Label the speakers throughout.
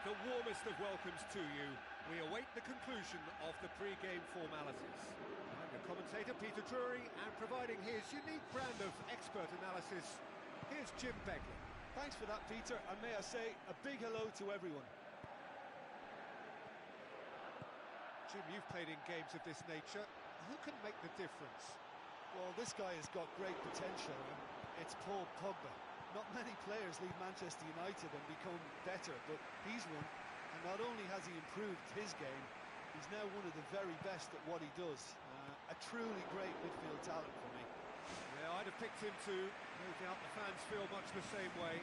Speaker 1: the warmest of welcomes to you. We await the conclusion of the pre-game formalities. I'm your commentator, Peter Drury, and providing his unique brand of expert analysis, here's Jim Begley.
Speaker 2: Thanks for that, Peter, and may I say a big hello to everyone.
Speaker 1: Jim, you've played in games of this nature. Who can make the difference?
Speaker 2: Well, this guy has got great potential, and it's Paul Pogba. Not many players leave Manchester United and become better, but he's one, and not only has he improved his game, he's now one of the very best at what he does. A truly great midfield talent for me.
Speaker 1: Yeah, I'd have picked him too. No doubt the fans feel much the same way.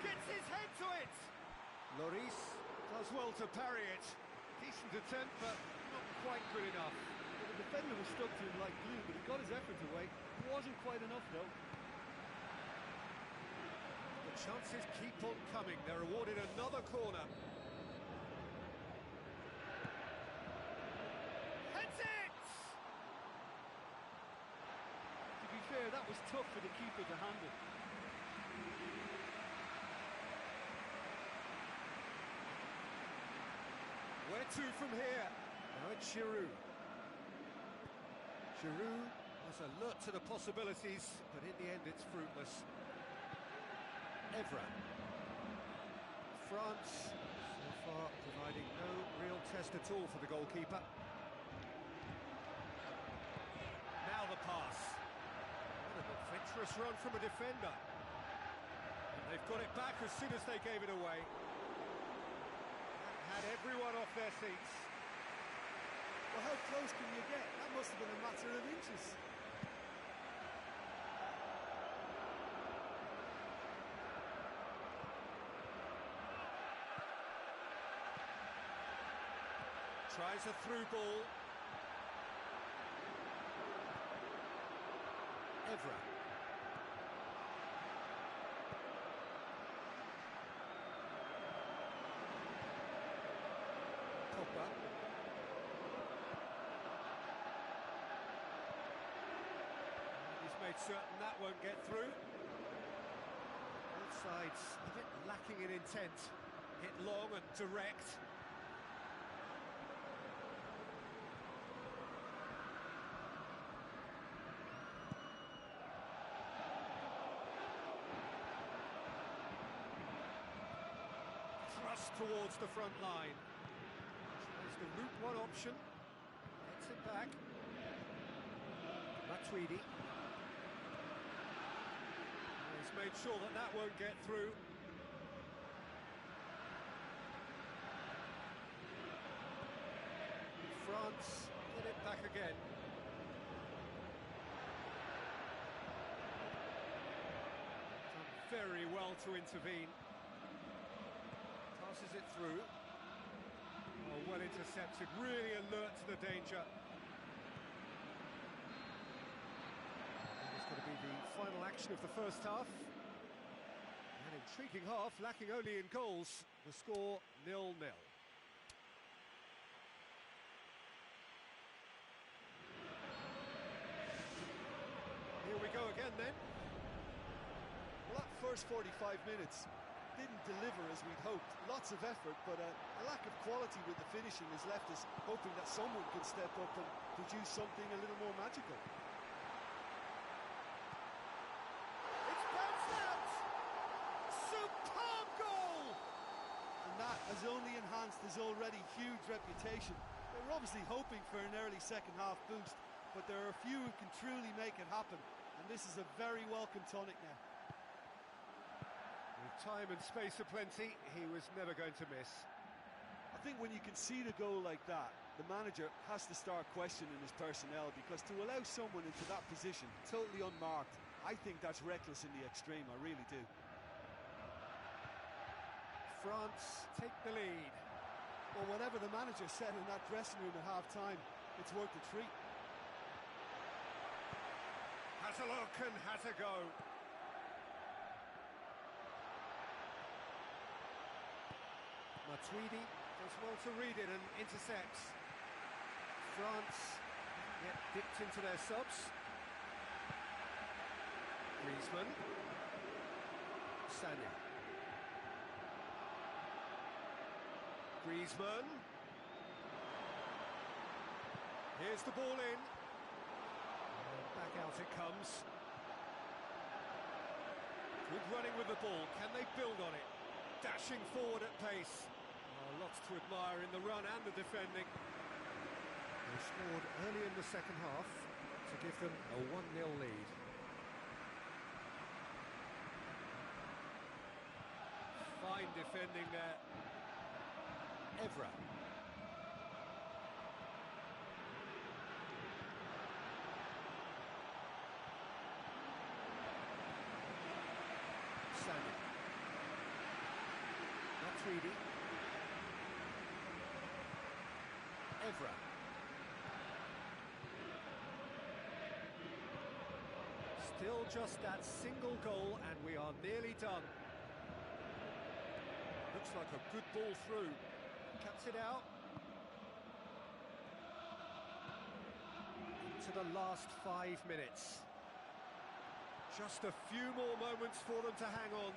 Speaker 1: Gets his head to it! Lloris does well to parry it. Decent attempt, but not quite good enough.
Speaker 2: Well, the defender was stuck to him like glue, but he got his effort away. Wasn't quite enough, though.
Speaker 1: The chances keep on coming. They're awarded another corner. Heads it!
Speaker 2: To be fair, that was tough for the keeper to handle.
Speaker 1: Where to from here? Now it's Giroud. Giroud was alert to the possibilities, but in the end it's fruitless. Evra. France, so far, providing no real test at all for the goalkeeper. Now the pass. What an adventurous run from a defender. And they've got it back as soon as they gave it away. Had everyone off their seats.
Speaker 2: Well, how close can you get? That must have been a matter of inches.
Speaker 1: Tries a through ball. Evra. Pogba. He's made certain that won't get through. Both sides a bit lacking in intent. Hit long and direct. Thrust towards the front line. Tries the route one option. Gets it back. Matuidi. He's made sure that that won't get through. France get it back again. Done very well to intervene. Passes it through. Oh, well intercepted, really alert to the danger. And it's going to be the final action of the first half. An intriguing half, lacking only in goals. The score 0-0. Here we go again then.
Speaker 2: Well, that first 45 minutes didn't deliver as we'd hoped. Lots of effort, but a lack of quality with the finishing has left us hoping that someone could step up and produce something a little more magical.
Speaker 1: It's bounced out! Superb goal!
Speaker 2: And that has only enhanced his already huge reputation. They were obviously hoping for an early second-half boost, but there are a few who can truly make it happen, and this is a very welcome tonic now.
Speaker 1: With time and space aplenty, he was never going to miss.
Speaker 2: I think when you can see the goal like that, the manager has to start questioning his personnel, because to allow someone into that position, totally unmarked, I think that's reckless in the extreme, I really do.
Speaker 1: France take the lead.
Speaker 2: Well, whatever the manager said in that dressing room at half-time, it's worth a treat.
Speaker 1: Has a look and has a go. Matuidi does well to read it and intercepts. France get dipped into their subs. Griezmann. Sané. Griezmann. Here's the ball in. And back out it comes. Good running with the ball. Can they build on it? Dashing forward at pace. Oh, lots to admire in the run and the defending. They scored early in the second half to give them a 1-0 lead. Fine defending there. Evra. Sané. Matuidi. Evra. Still just that single goal and we are nearly done. Looks like a good ball through. Cuts it out. Into the last 5 minutes. Just a few more moments for them to hang on.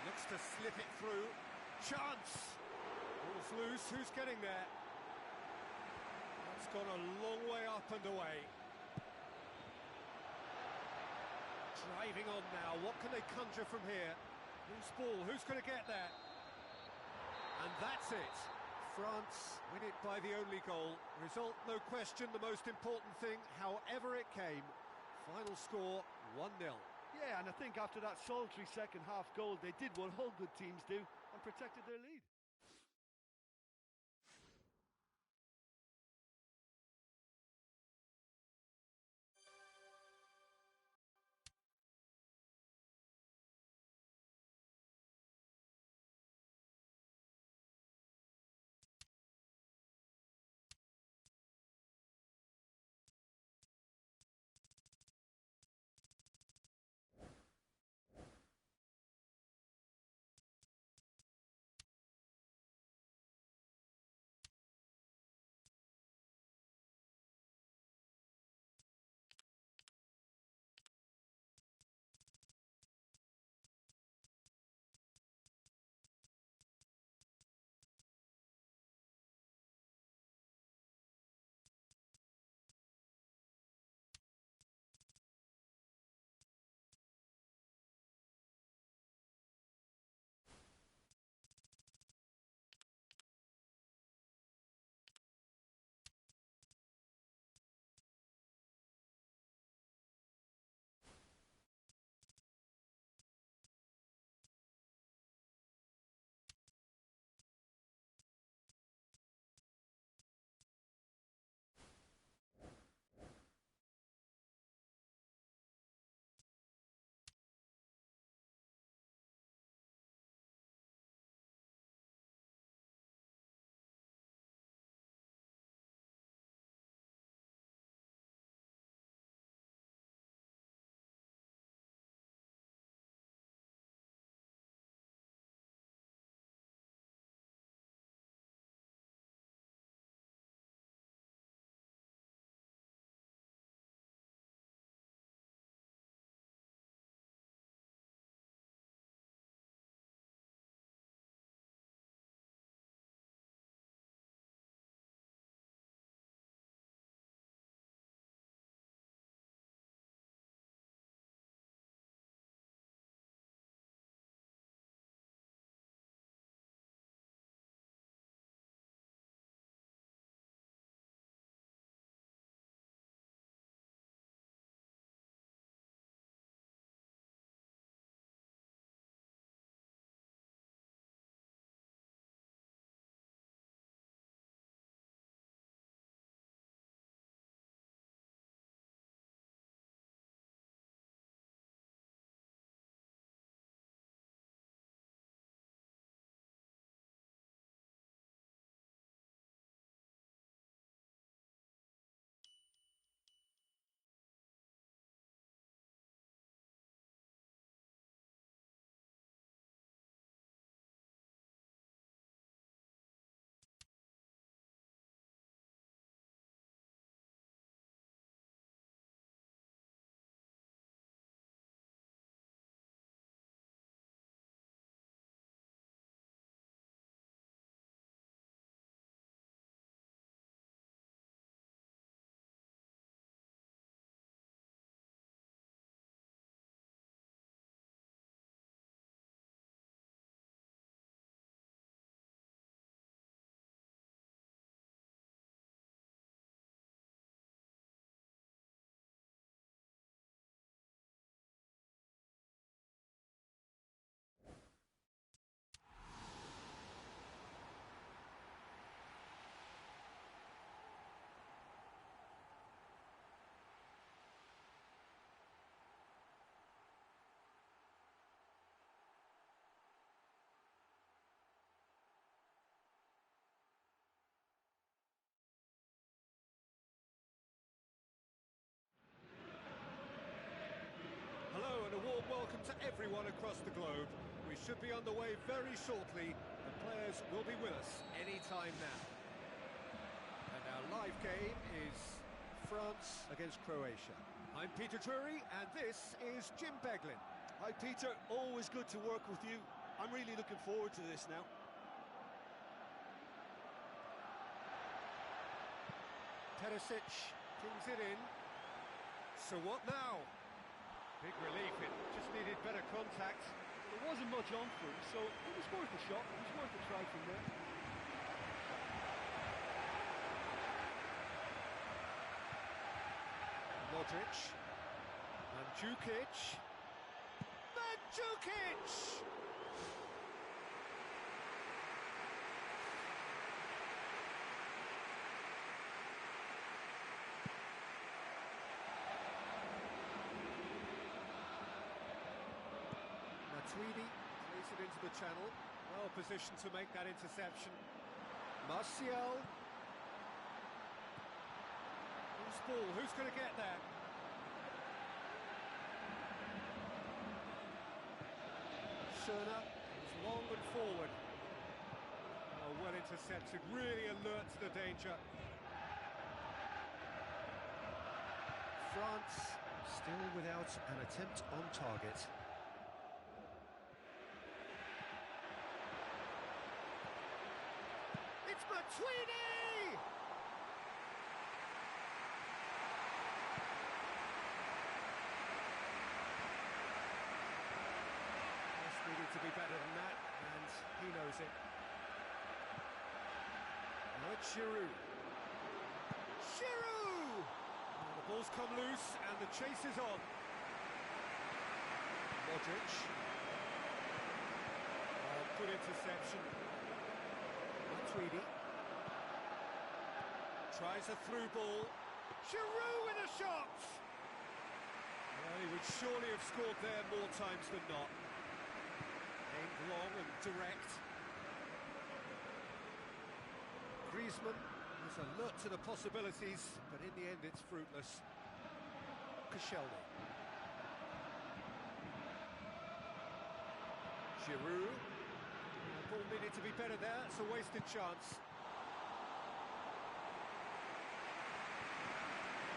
Speaker 1: Looks to slip it through. Chance! Ball's loose, who's getting there? That's gone a long way up and away. Driving on now, what can they conjure from here? Whose ball, who's going to get there? And that's it. France win it by the only goal. Result, no question, the most important thing, however it came. Final score, 1-0.
Speaker 2: Yeah, and I think after that solitary second-half goal, they did what all good teams do and protected their lead.
Speaker 1: to everyone across the globe. We should be on the way very shortly. The players will be with us any time now. And our live game is France against Croatia. I'm Peter Drury, and this is Jim Beglin.
Speaker 2: Hi Peter, always good to work with you. I'm really looking forward to this now.
Speaker 1: Perisic pings it in. So what now? Big relief, it just needed better contact.
Speaker 2: There wasn't much on for him, so it was worth a shot. It was worth a try from there.
Speaker 1: Modric. Mandzukic. Mandzukic! Tweedy plays it into the channel, well positioned to make that interception. Martial. Who's ball? Who's going to get there? Schöner is long and forward. Oh, well intercepted, really alert to the danger. France still without an attempt on target. It's Matuidi! This needed to be better than that, and he knows it. Now it's Giroud. Giroud! Oh, the ball's come loose, and the chase is on. Modric. Oh, good interception. Tweedy tries a through ball. Giroud with a shot! Well, he would surely have scored there more times than not. Aimed long and direct. Griezmann is alert to the possibilities, but in the end it's fruitless. Koscielny. Giroud. Ball needed to be better there, it's a wasted chance.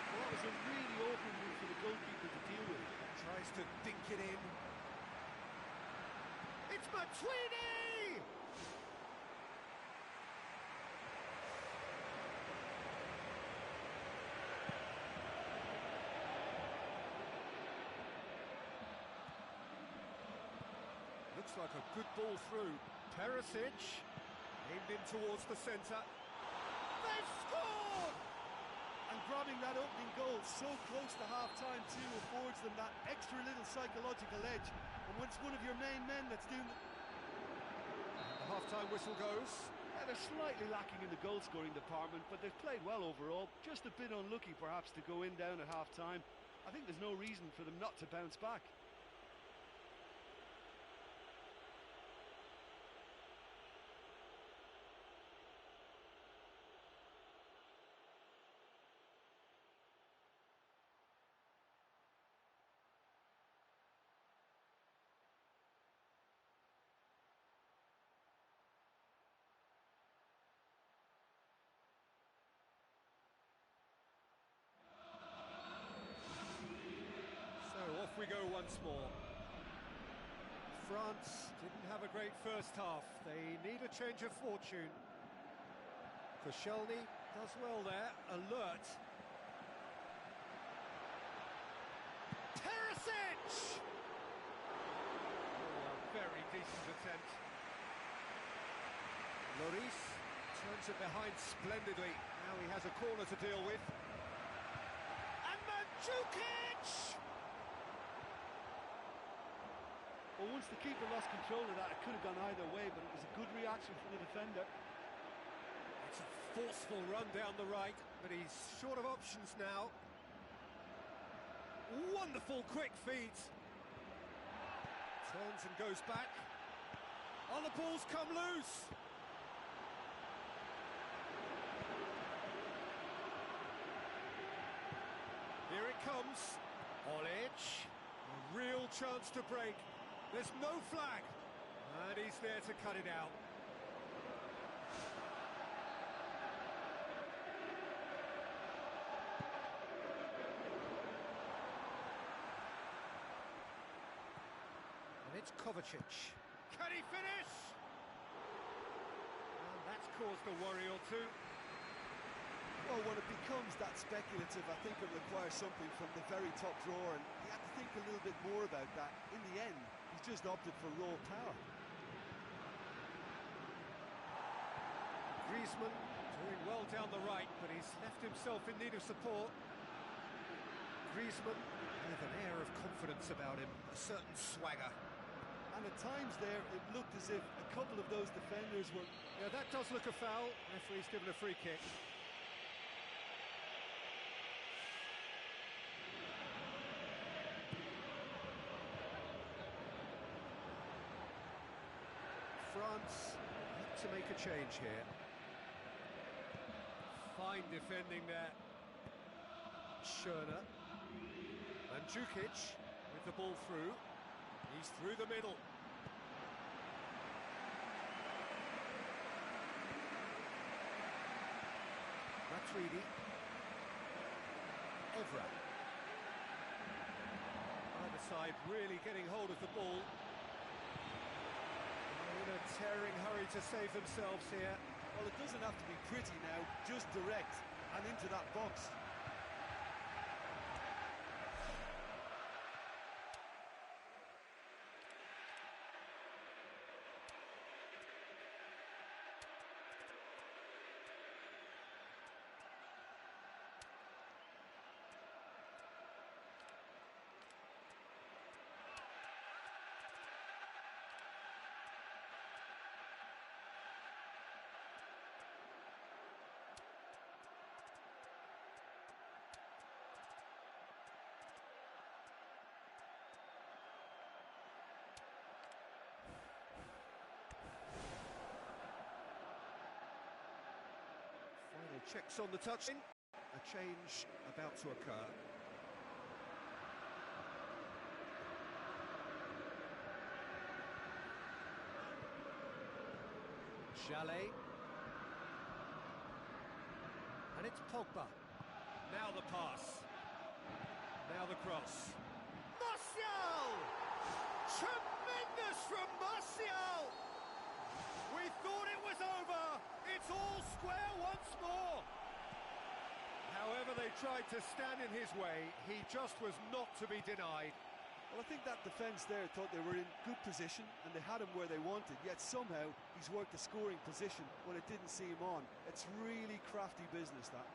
Speaker 2: Well, that was a really open move for the goalkeeper to deal with.
Speaker 1: Tries to dink it in. It's Matuidi! Looks like a good ball through. Perisic, aimed in towards the centre. They've scored!
Speaker 2: And grabbing that opening goal so close to half-time too affords them that extra little psychological edge. And when it's one of your main men that's doing it...
Speaker 1: And the half-time whistle goes.
Speaker 2: Yeah, they're slightly lacking in the goal-scoring department, but they've played well overall. Just a bit unlucky perhaps to go in down at half-time. I think there's no reason for them not to bounce back.
Speaker 1: Off we go once more. France didn't have a great first half. They need a change of fortune. Koscielny does well there, alert. Perisic! Oh, a very decent attempt. Lloris turns it behind splendidly. Now he has a corner to deal with. And Mandzukic!
Speaker 2: Well, once the keeper lost control of that, it could have gone either way, but it was a good reaction from the defender.
Speaker 1: It's a forceful run down the right, but he's short of options now. Wonderful quick feet. Turns and goes back. Oh, the ball's come loose. Here it comes. Olic. A real chance to break. There's no flag, and he's there to cut it out. And it's Kovacic. Can he finish? And that's caused a worry or two.
Speaker 2: Well, when it becomes that speculative, I think it requires something from the very top drawer, and he had to think a little bit more about that. In the end, he's just opted for raw power.
Speaker 1: Griezmann doing well down the right, but he's left himself in need of support. Griezmann with an air of confidence about him, a certain swagger.
Speaker 2: And at times there, it looked as if a couple of those defenders were...
Speaker 1: Yeah, that does look a foul. Referee's given a free kick. France need to make a change here. Fine defending there. Schöner. And Djukic with the ball through. He's through the middle. Matuidi. Evra. Either side really getting hold of the ball. In a tearing hurry to save themselves here.
Speaker 2: Well, it doesn't have to be pretty now, just direct and into that box.
Speaker 1: Checks on the touch. A change about to occur. Chalet. And it's Pogba. Now the pass. Now the cross. Martial! Tremendous from Martial! We thought it was over. It's all square once more. However they tried to stand in his way, he just was not to be denied.
Speaker 2: Well, I think that defence there thought they were in good position and they had him where they wanted, yet somehow he's worked a scoring position when it didn't see him on. It's really crafty business, that.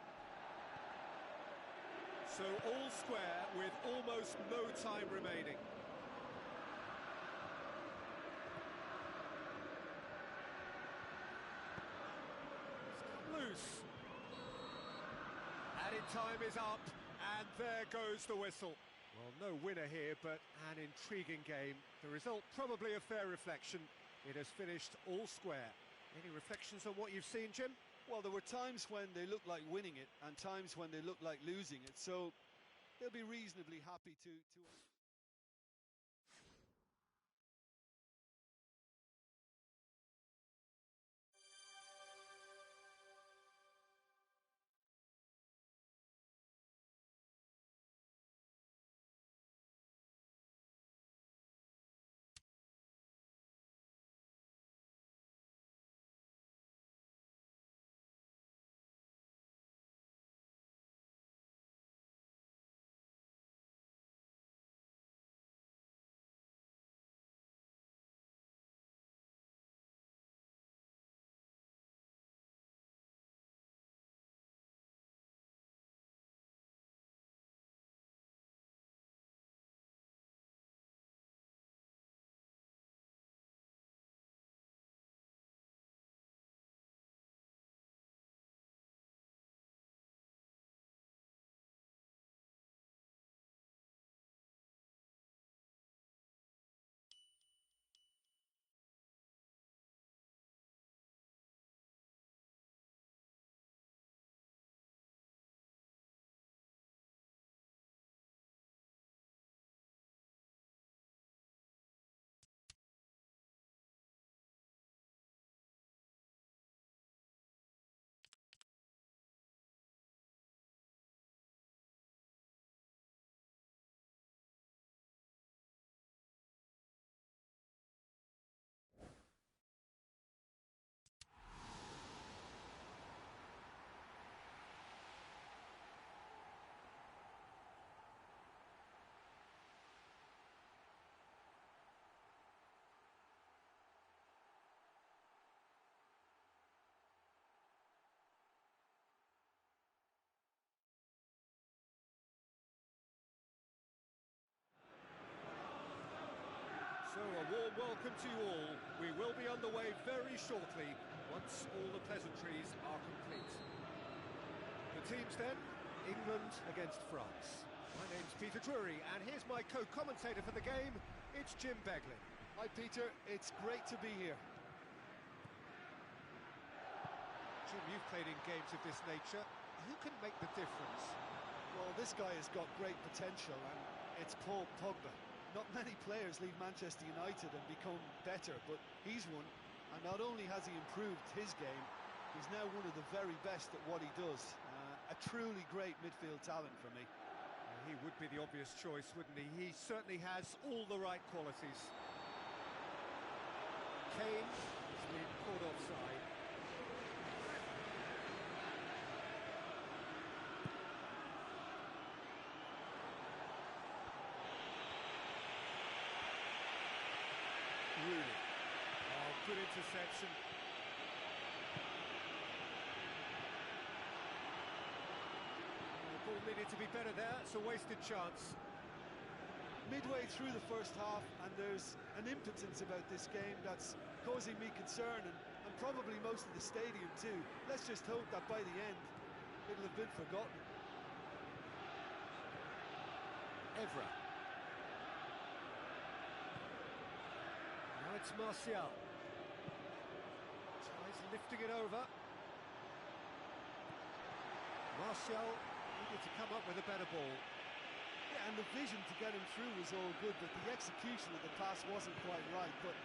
Speaker 1: So all square with almost no time remaining. Loose. Added time is up, and there goes the whistle. Well, no winner here, but an intriguing game. The result probably a fair reflection. It has finished all square. Any reflections on what you've seen, Jim?
Speaker 2: Well, there were times when they looked like winning it and times when they looked like losing it, so they'll be reasonably happy to
Speaker 1: warm welcome to you all. We will be underway very shortly, once all the pleasantries are complete. The teams then, England against France. My name's Peter Drury, and here's my co-commentator for the game, it's Jim Beglin.
Speaker 2: Hi Peter, it's great to be here.
Speaker 1: Jim, you've played in games of this nature. Who can make the difference?
Speaker 2: Well, this guy has got great potential, and it's Paul Pogba. Not many players leave Manchester United and become better, but he's one. And not only has he improved his game, he's now one of the very best at what he does. A truly great midfield talent for me.
Speaker 1: He would be the obvious choice, wouldn't he? He certainly has all the right qualities. Kane has been caught offside. Rooney. Oh, good interception. The ball needed to be better there. It's a wasted chance.
Speaker 2: Midway through the first half, and there's an impotence about this game that's causing me concern, and probably most of the stadium too. Let's just hope that by the end, it'll have been forgotten.
Speaker 1: Evra. Now it's Martial. Tries lifting it over. Martial needed to come up with a better ball.
Speaker 2: Yeah, and the vision to get him through was all good, but the execution of the pass wasn't quite right. But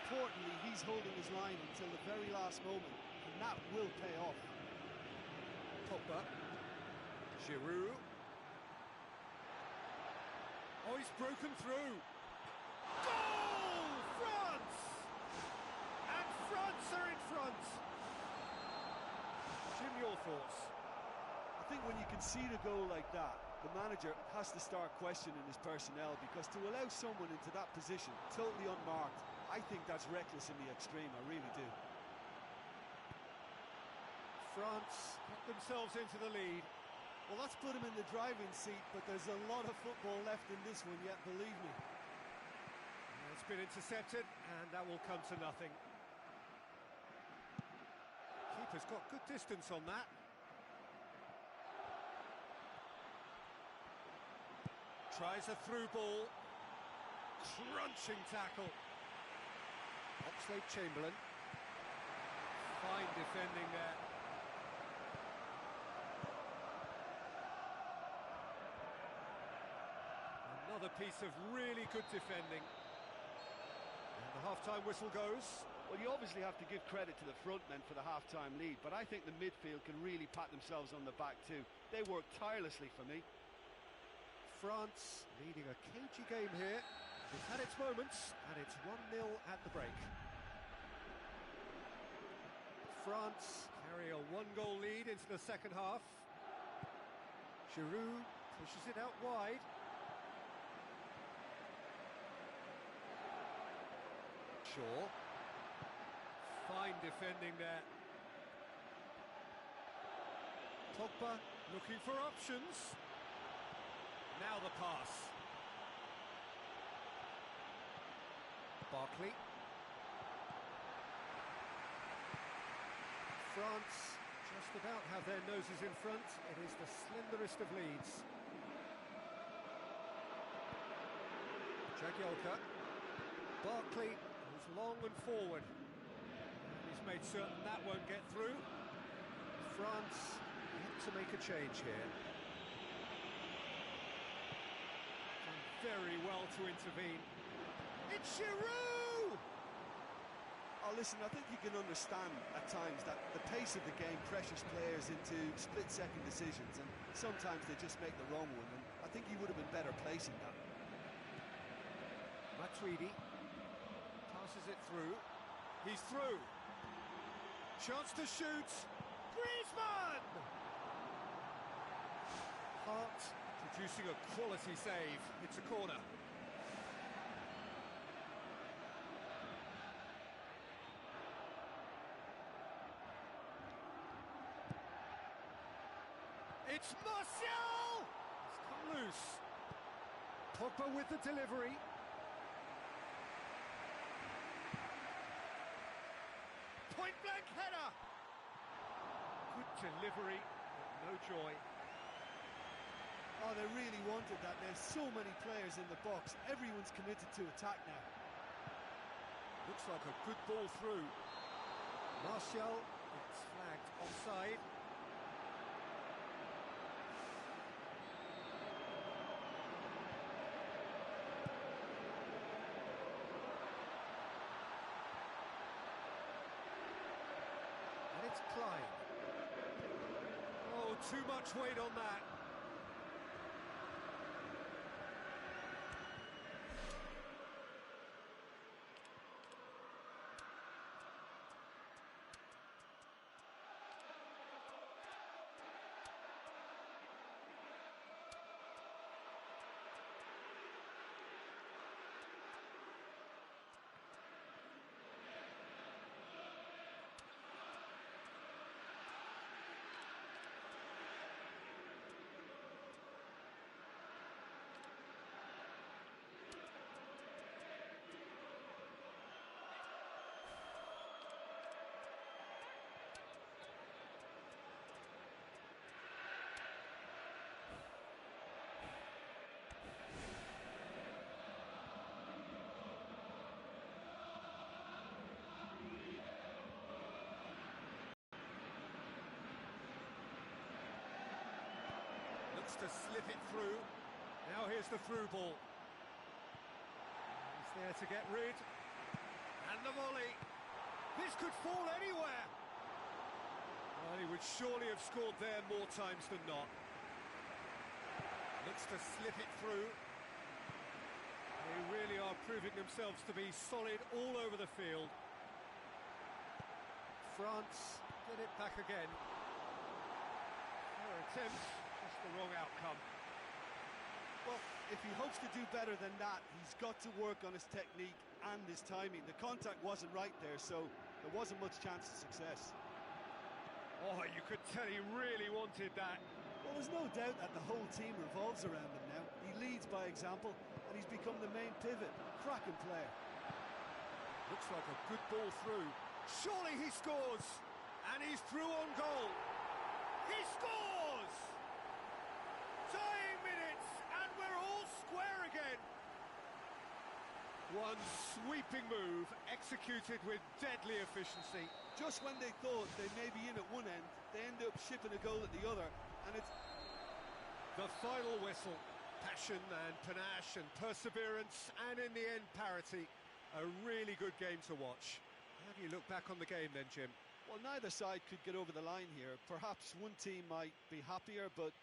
Speaker 2: importantly, he's holding his line until the very last moment, and that will pay off.
Speaker 1: Pogba. Giroud. Oh, he's broken through. Goal! France! And France are in front. Jim, your thoughts?
Speaker 2: I think when you concede a goal like that, the manager has to start questioning his personnel, because to allow someone into that position, totally unmarked, I think that's reckless in the extreme, I really do.
Speaker 1: France get themselves into the lead.
Speaker 2: Well, that's put him in the driving seat, but there's a lot of football left in this one yet, believe me.
Speaker 1: It's been intercepted, and that will come to nothing. Keeper's got good distance on that. Tries a through ball. Crunching tackle. Oxlade-Chamberlain. Fine defending there. Another piece of really good defending. And the half-time whistle goes.
Speaker 3: Well, you obviously have to give credit to the front men for the half-time lead, but I think the midfield can really pat themselves on the back too. They work tirelessly for me.
Speaker 1: France leading a cagey game here. It's had its moments, and it's 1-0 at the break. France carry a one-goal lead into the second half. Giroud pushes it out wide. Shaw. Fine defending there. Pogba looking for options. Now the pass. Barkley. France just about have their noses in front. It is the slenderest of leads. Jagielka. Barkley moves long and forward. He's made certain that won't get through. France have to make a change here. Very well to intervene. It's Giroud!
Speaker 2: Oh, listen, I think you can understand at times that the pace of the game pressures players into split-second decisions, and sometimes they just make the wrong one, and I think he would have been better placing that.
Speaker 1: Matuidi passes it through. He's through. Chance to shoot. Griezmann! Hart producing a quality save. It's a corner. It's Martial! It's come loose. Pogba with the delivery. point-blank header! Good delivery, but no joy.
Speaker 2: Oh, they really wanted that. There's so many players in the box. Everyone's committed to attack now.
Speaker 1: Looks like a good ball through. Martial, it's flagged offside. And it's Klein. Oh, too much weight on that. To slip it through. Now here's the through ball. He's there to get rid. And the volley. This could fall anywhere. Well, he would surely have scored there more times than not. Looks to slip it through. They really are proving themselves to be solid all over the field. France get it back again. Their attempt. The wrong outcome.
Speaker 2: Well, if he hopes to do better than that, he's got to work on his technique and his timing. The contact wasn't right there, so there wasn't much chance of success.
Speaker 1: Oh, you could tell he really wanted that.
Speaker 2: Well, there's no doubt that the whole team revolves around him now. He leads by example, and he's become the main pivot. Cracking player.
Speaker 1: Looks like a good ball through. Surely he scores! And he's through on goal. He scores! Tying minutes, and we're all square again. One sweeping move, executed with deadly efficiency.
Speaker 2: Just when they thought they may be in at one end, they end up shipping a goal at the other, and it's...
Speaker 1: The final whistle. Passion and panache and perseverance, and in the end, parity. A really good game to watch. How do you look back on the game then, Jim?
Speaker 2: Well, neither side could get over the line here. Perhaps one team might be happier, but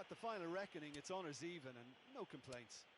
Speaker 2: at the final reckoning, it's honours even and no complaints.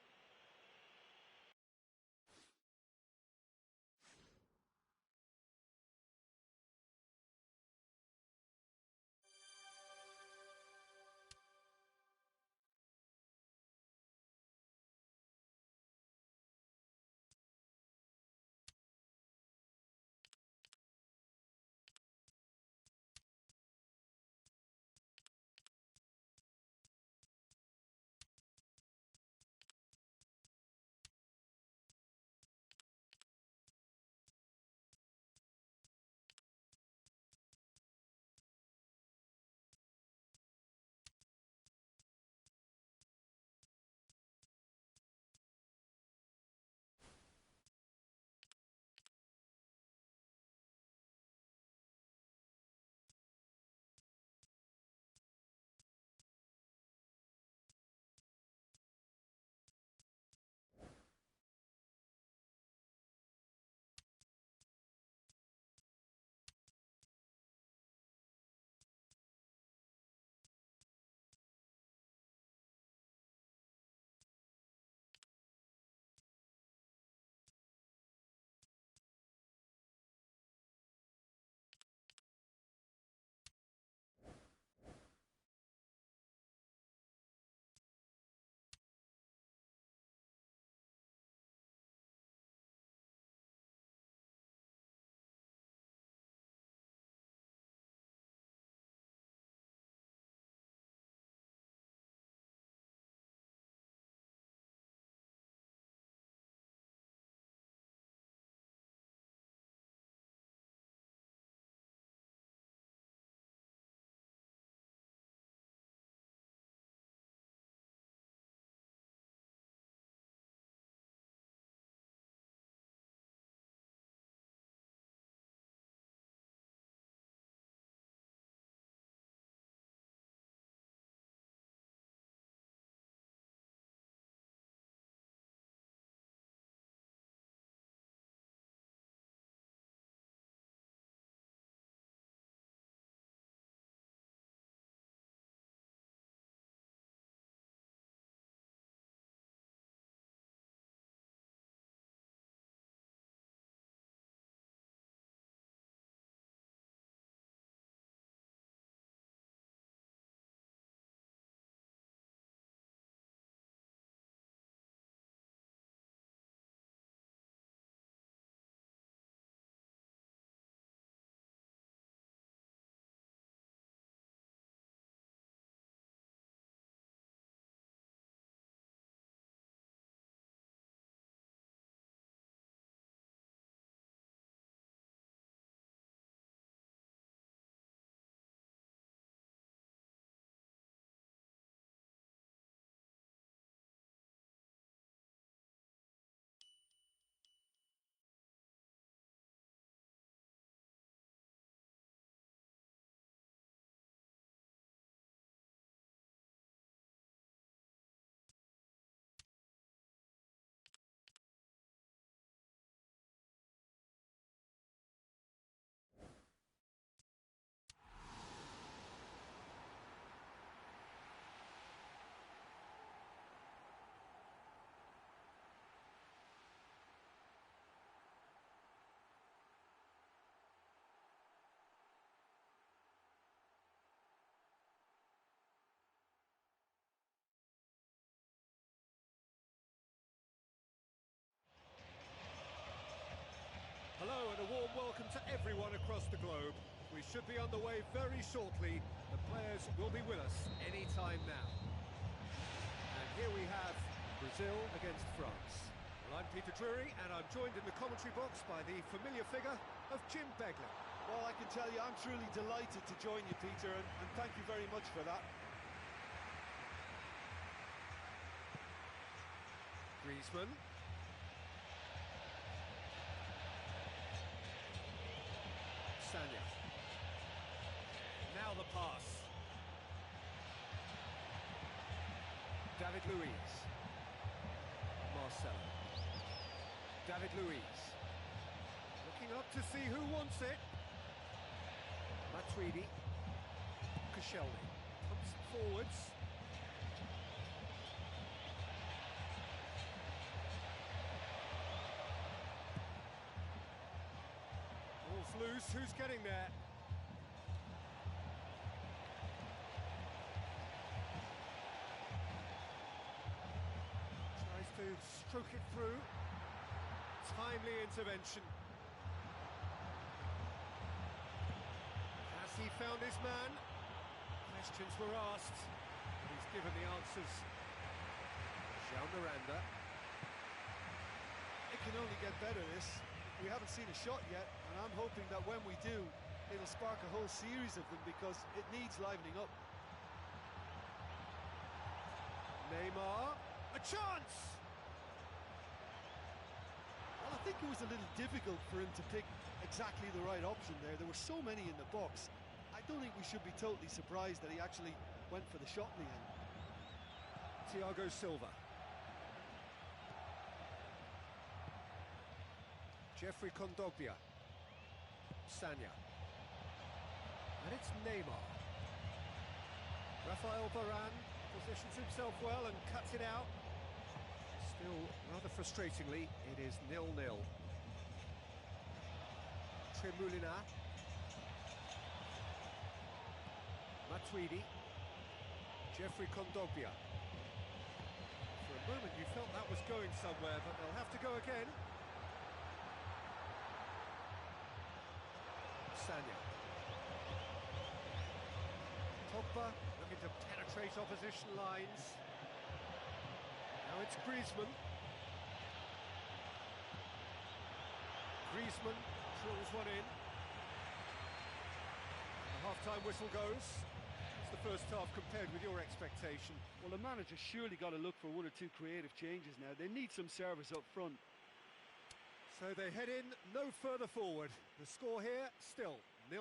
Speaker 1: everyone across the globe. We should be on the way very shortly. The players will be with us any time now. And here we have Brazil against France. Well, I'm Peter Drury, and I'm joined in the commentary box by the familiar figure of Jim Begley.
Speaker 2: Well, I can tell you, I'm truly delighted to join you, Peter, and thank you very much for that.
Speaker 1: Griezmann. Sanya. Now the pass. David Luiz. Marcelo. David Luiz. Looking up to see who wants it. Matuidi. Koscielny. Pumps it forwards. Ball's loose, who's getting there? Tries to stroke it through. Timely intervention. Has he found his man? Questions were asked, and he's given the answers. João Miranda.
Speaker 2: It can only get better, this. We haven't seen a shot yet, and I'm hoping that when we do, it'll spark a whole series of them because it needs livening up.
Speaker 1: Neymar, a chance!
Speaker 2: Well, I think it was a little difficult for him to pick exactly the right option there. There were so many in the box. I don't think we should be totally surprised that he actually went for the shot in the end.
Speaker 1: Thiago Silva. Jeffrey Kondogbia. Sanya. And it's Neymar. Rafael Varane positions himself well and cuts it out. Still, rather frustratingly, it is 0-0. Tremulina. Matuidi. Jeffrey Kondogbia. For a moment you felt that was going somewhere, but they'll have to go again. Sanya. Pogba looking to penetrate opposition lines. Now it's Griezmann. Griezmann drills one in. The half-time whistle goes. It's the first half compared with your expectation.
Speaker 3: Well, the manager's surely got to look for one or two creative changes now. They need some service up front.
Speaker 1: So they head in no further forward. The score here, still 0-0.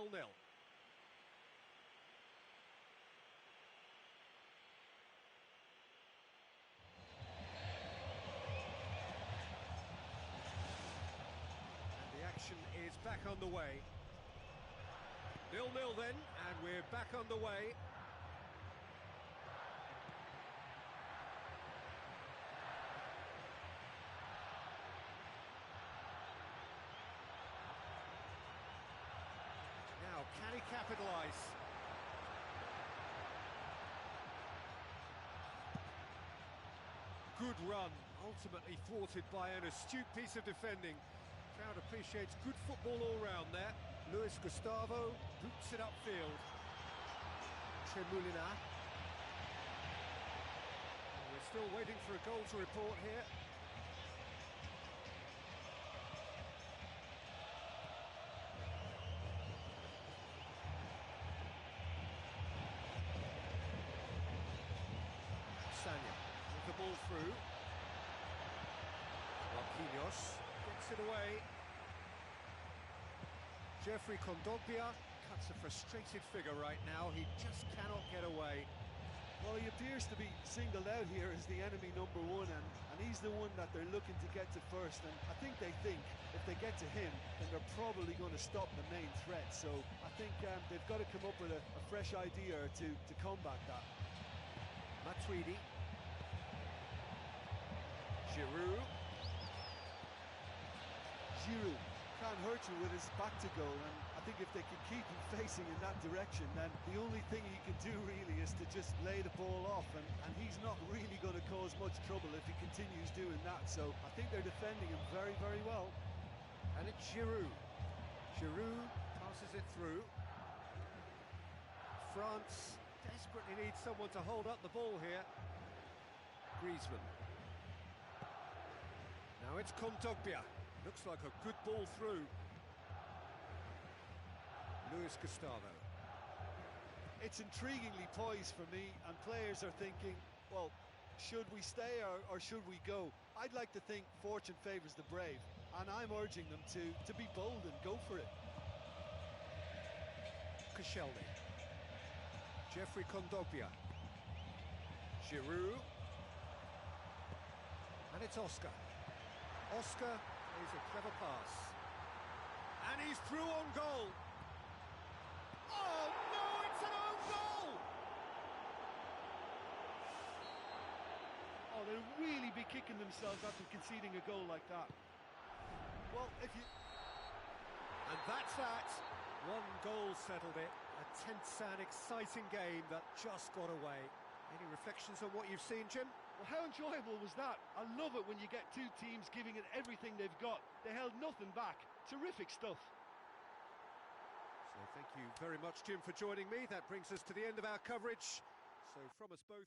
Speaker 1: And the action is back on the way. 0-0 then, and we're back on the way. Can he capitalise? Good run, ultimately thwarted by an astute piece of defending. Crowd appreciates good football all round there. Luis Gustavo boots it upfield. Tremulina. We're still waiting for a goal to report here. Sanya with the ball through. Marquinhos gets it away. Jeffrey Kondogbia cuts a frustrated figure right now. He just cannot get away.
Speaker 2: Well, he appears to be singled out here as the enemy number one, and he's the one that they're looking to get to first. And I think they think if they get to him, then they're probably going to stop the main threat. So I think they've got to come up with a fresh idea or two to combat that.
Speaker 1: Matuidi. Giroud.
Speaker 2: Giroud can't hurt you with his back to goal, and I think if they can keep him facing in that direction, then the only thing he can do really is to just lay the ball off, and he's not really going to cause much trouble if he continues doing that. So I think they're defending him very, very well.
Speaker 1: And it's Giroud. Giroud passes it through. France desperately needs someone to hold up the ball here. Griezmann. Now it's Kondogbia. Looks like a good ball through. Luis Gustavo.
Speaker 2: It's intriguingly poised for me, and players are thinking, well, should we stay or should we go? I'd like to think fortune favours the brave, and I'm urging them to be bold and go for it.
Speaker 1: Koscielny. Jeffrey Kondogbia. Giroud. And it's Oscar. Oscar plays a clever pass. And he's through on goal. Oh no, it's an own goal!
Speaker 3: Oh, they'll really be kicking themselves after conceding a goal like that.
Speaker 2: Well, if you...
Speaker 1: And that's that. One goal settled it. A tense and exciting game that just got away. Any reflections on what you've seen, Jim?
Speaker 3: Well, how enjoyable was that? I love it when you get two teams giving it everything they've got. They held nothing back. Terrific stuff.
Speaker 1: So thank you very much, Jim, for joining me. That brings us to the end of our coverage. So from us both...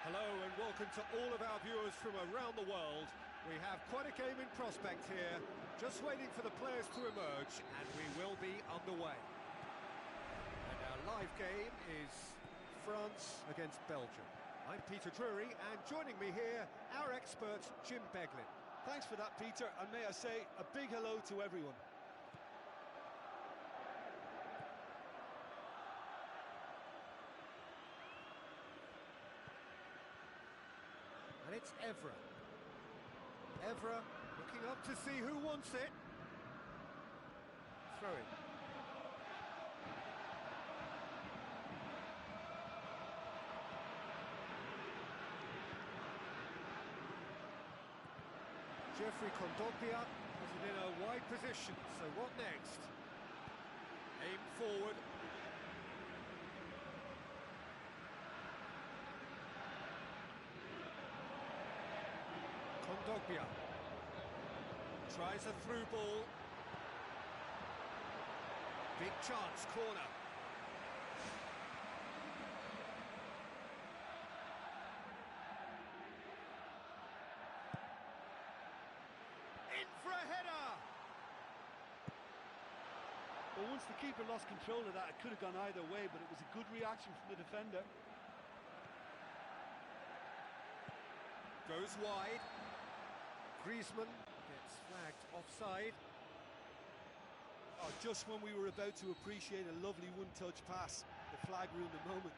Speaker 1: Hello and welcome to all of our viewers from around the world. We have quite a game in prospect here, just waiting for the players to emerge, and we will be underway. And our live game is France against Belgium. I'm Peter Drury, and joining me here, our expert Jim Beglin.
Speaker 2: Thanks for that, Peter, and may I say a big hello to everyone.
Speaker 1: And it's Evra. Evra looking up to see who wants it. Throw it. Jeffrey Kondogbia has it in a wide position, so what next? Aim forward. Kondogbia tries a through ball. Big chance, corner. In for a header!
Speaker 3: Well, once the keeper lost control of that, it could have gone either way, but it was a good reaction from the defender.
Speaker 1: Goes wide. Griezmann gets flagged offside.
Speaker 2: Oh, just when we were about to appreciate a lovely one-touch pass, the flag ruined the moment.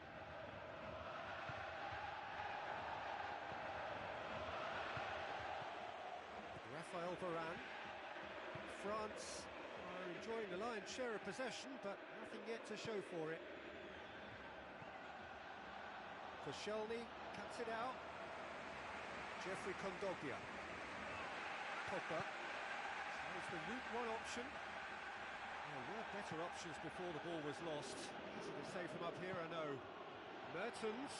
Speaker 1: Raphael Varane. France are enjoying the lion's share of possession, but nothing yet to show for it. Koscielny cuts it out. Jeffrey Kondogbia. Pogba chose the route one option. There were better options before the ball was lost. Easy to say from up here, I know. Mertens.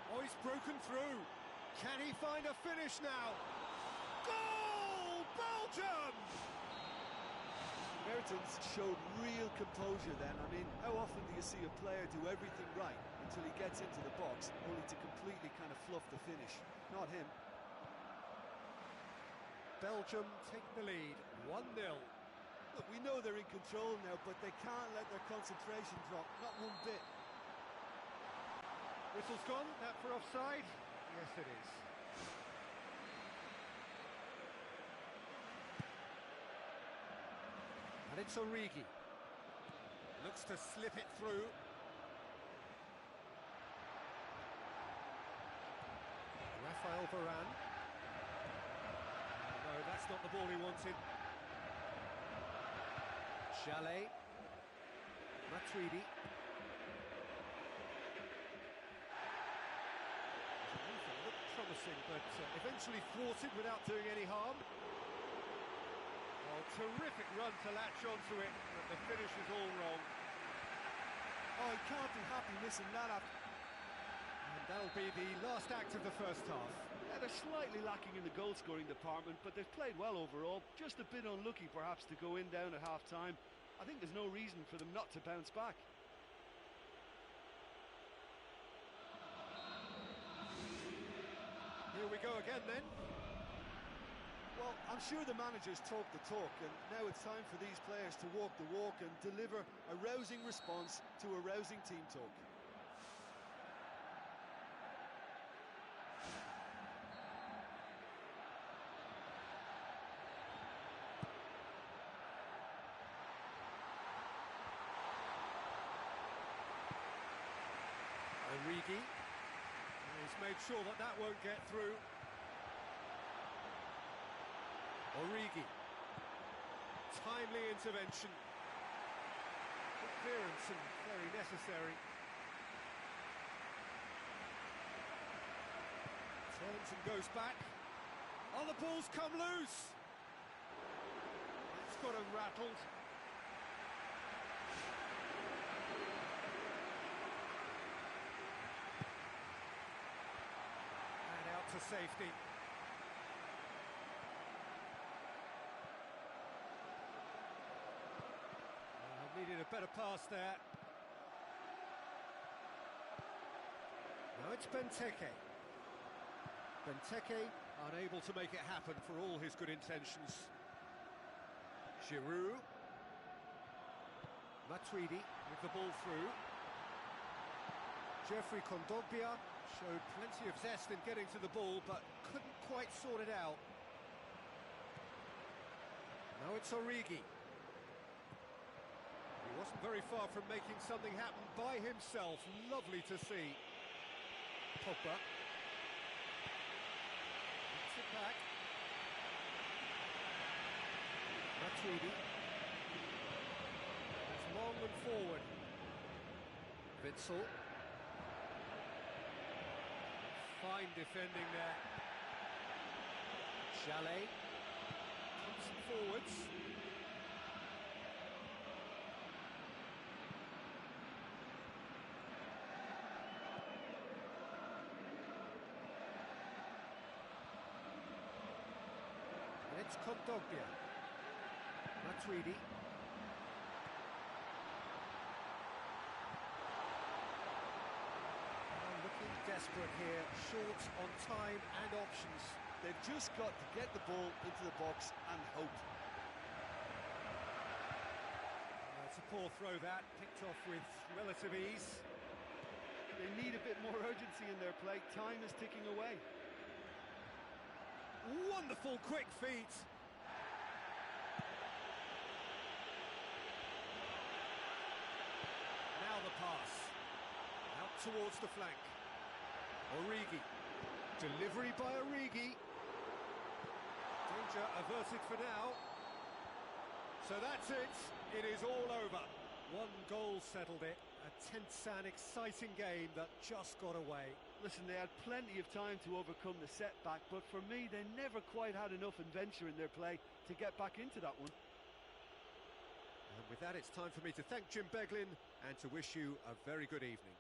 Speaker 1: Oh, he's broken through. Can he find a finish now? Goal! Belgium!
Speaker 2: Mertens showed real composure then. I mean, how often do you see a player do everything right until he gets into the box, only to completely kind of fluff the finish? Not him.
Speaker 1: Belgium take the lead, 1-0.
Speaker 2: Look, we know they're in control now, but they can't let their concentration drop, not one bit.
Speaker 1: Whistle's gone, that for offside? Yes, it is. And it's Origi. Looks to slip it through. Raphael Varane. No, that's not the ball he wanted. Chalet. Matuidi. Anything looked promising, but eventually thwarted without doing any harm. Oh, terrific run to latch onto it, but the finish is all wrong.
Speaker 2: Oh, he can't be happy missing that up.
Speaker 1: And that'll be the last act of the first half.
Speaker 3: Yeah, they're slightly lacking in the goal-scoring department, but they've played well overall. Just a bit unlucky, perhaps, to go in down at half-time. I think there's no reason for them not to bounce back.
Speaker 1: Here we go again, then.
Speaker 2: Well, I'm sure the managers talk the talk, and now it's time for these players to walk the walk and deliver a rousing response to a rousing team talk.
Speaker 1: Origi. He's made sure that that won't get through. Origi. Timely intervention. Good clearance and very necessary. Turns and goes back. Oh, the ball's come loose. It's got him rattled. To safety. Needed a better pass there. Now it's Benteke. Benteke unable to make it happen for all his good intentions. Giroud. Matuidi with the ball through. Jeffrey Kondogbia showed plenty of zest in getting to the ball, but couldn't quite sort it out. Now it's Origi. He wasn't very far from making something happen by himself. Lovely to see. Pogba. Gets it back. Matuidi. It's long and forward. Witsel. Fine defending there. Chalet. Keeps it forwards. And it's Kondogbia. Matuidi. Looking desperate here, short on time and options.
Speaker 2: They've just got to get the ball into the box and hope.
Speaker 1: It's a poor throw that, picked off with relative ease.
Speaker 3: They need a bit more urgency in their play. Time is ticking away.
Speaker 1: Wonderful quick feet. Now the pass. Out towards the flank. Origi. Delivery by Origi. Danger averted for now. So that's it. It is all over. One goal settled it. A tense and exciting game that just got away.
Speaker 3: Listen, they had plenty of time to overcome the setback, but for me, they never quite had enough adventure in their play to get back into that one.
Speaker 1: And with that, it's time for me to thank Jim Beglin and to wish you a very good evening.